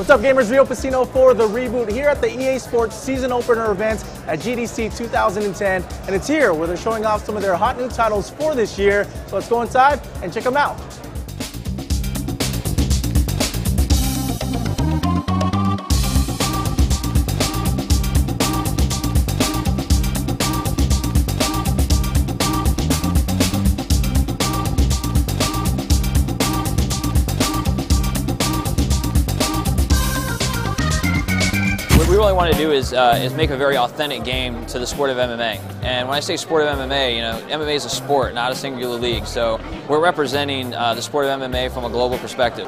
What's up, gamers? Rio Pesino for the Reboot here at the EA Sports Season Opener event at GDC 2010. And it's here where they're showing off some of their hot new titles for this year. So let's go inside and check them out. What we really want to do is make a very authentic game to the sport of MMA. And when I say sport of MMA, you know, MMA is a sport, not a singular league. So we're representing the sport of MMA from a global perspective.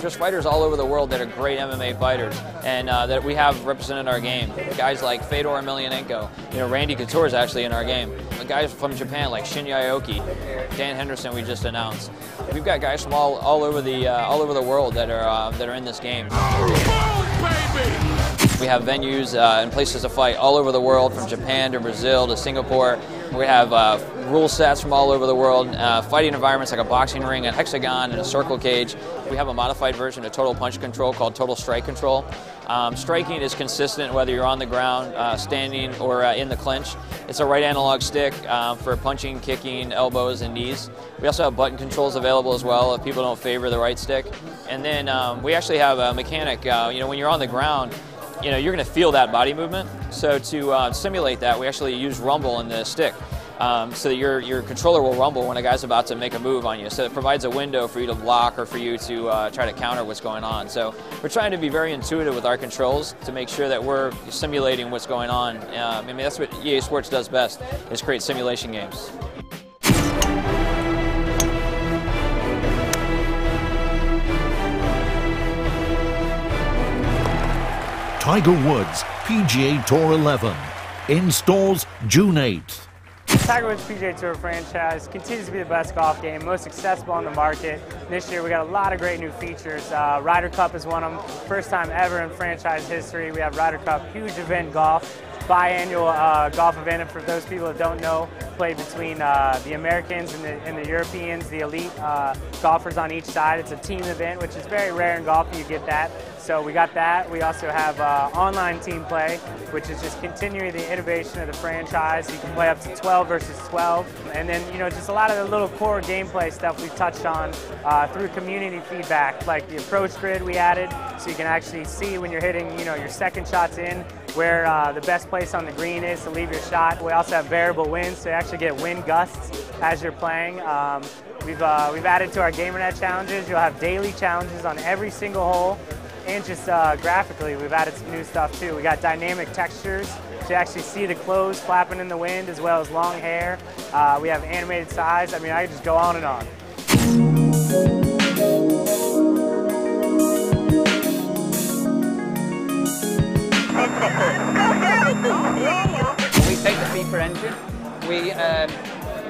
There's fighters all over the world that are great MMA fighters, and that we have represented our game. Guys like Fedor Emelianenko, you know, Randy Couture is actually in our game. Guys from Japan like Shinya Aoki, Dan Henderson we just announced. We've got guys from all over the world that are in this game. We have venues and places to fight all over the world, from Japan to Brazil to Singapore. We have rule sets from all over the world, fighting environments like a boxing ring, a hexagon, and a circle cage. We have a modified version of Total Punch Control called Total Strike Control. Striking is consistent whether you're on the ground, standing, or in the clinch. It's a right analog stick for punching, kicking, elbows, and knees. We also have button controls available as well if people don't favor the right stick. And then we actually have a mechanic, you know, when you're on the ground, you know, you're going to feel that body movement. So to simulate that, we actually use rumble in the stick, so that your controller will rumble when a guy's about to make a move on you. So it provides a window for you to block or for you to try to counter what's going on. So we're trying to be very intuitive with our controls to make sure that we're simulating what's going on. I mean, that's what EA Sports does best, is create simulation games. Tiger Woods PGA Tour 11 in stores June 8th. Tiger Woods PGA Tour franchise continues to be the best golf game, most accessible on the market. This year we got a lot of great new features. Ryder Cup is one of them, first time ever in franchise history. We have Ryder Cup, huge event golf, biannual golf event, and for those people that don't know, played between the Americans and the Europeans, the elite golfers on each side. It's a team event, which is very rare in golf, you get that. So we got that. We also have online team play, which is just continuing the innovation of the franchise. You can play up to 12 versus 12. And then, you know, just a lot of the little core gameplay stuff we've touched on through community feedback, like the approach grid we added, so you can actually see when you're hitting, you know, your second shots in, where the best place on the green is to leave your shot. We also have variable winds, so you actually get wind gusts as you're playing. We've added to our GamerNet challenges. You'll have daily challenges on every single hole. And just graphically, we've added some new stuff too. We got dynamic textures, so you actually see the clothes flapping in the wind, as well as long hair. We have animated size. I mean, I could just go on and on. We take the FIFA engine, we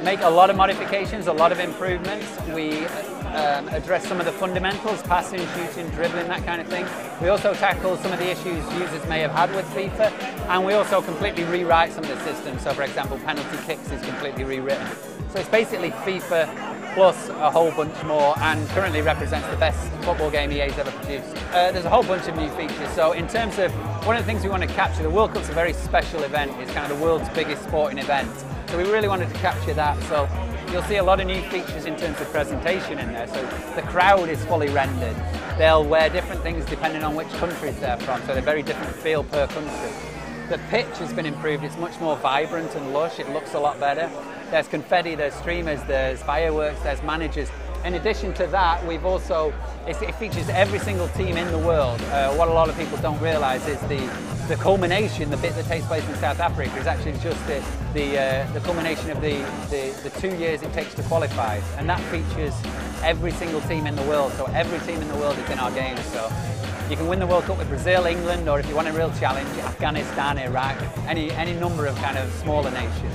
make a lot of modifications, a lot of improvements. We address some of the fundamentals, passing, shooting, dribbling, that kind of thing. We also tackle some of the issues users may have had with FIFA, and we also completely rewrite some of the systems. So for example, penalty kicks is completely rewritten. So it's basically FIFA plus a whole bunch more, and currently represents the best football game EA's ever produced. There's a whole bunch of new features. So in terms of, one of the things we want to capture, the World Cup's a very special event. It's kind of the world's biggest sporting event. So we really wanted to capture that. So you'll see a lot of new features in terms of presentation in there. So the crowd is fully rendered. They'll wear different things depending on which countries they're from. So they're very different feel per country. The pitch has been improved. It's much more vibrant and lush. It looks a lot better. There's confetti, there's streamers, there's fireworks, there's managers. In addition to that, we've also, it features every single team in the world. What a lot of people don't realise is the culmination, the bit that takes place in South Africa, is actually just the culmination of the 2 years it takes to qualify. And that features every single team in the world. So every team in the world is in our game. So you can win the World Cup with Brazil, England, or if you want a real challenge, Afghanistan, Iraq, any number of kind of smaller nations.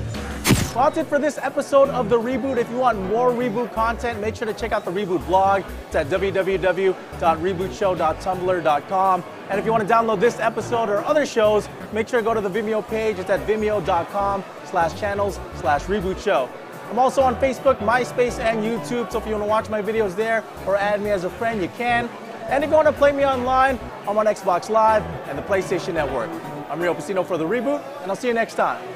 Well, that's it for this episode of The Reboot. If you want more Reboot content, make sure to check out the Reboot blog. It's at www.rebootshow.tumblr.com. And if you want to download this episode or other shows, make sure to go to the Vimeo page. It's at vimeo.com/channels/rebootshow. I'm also on Facebook, MySpace, and YouTube, so if you want to watch my videos there or add me as a friend, you can. And if you want to play me online, I'm on Xbox Live and the PlayStation Network. I'm Rio Pesino for The Reboot, and I'll see you next time.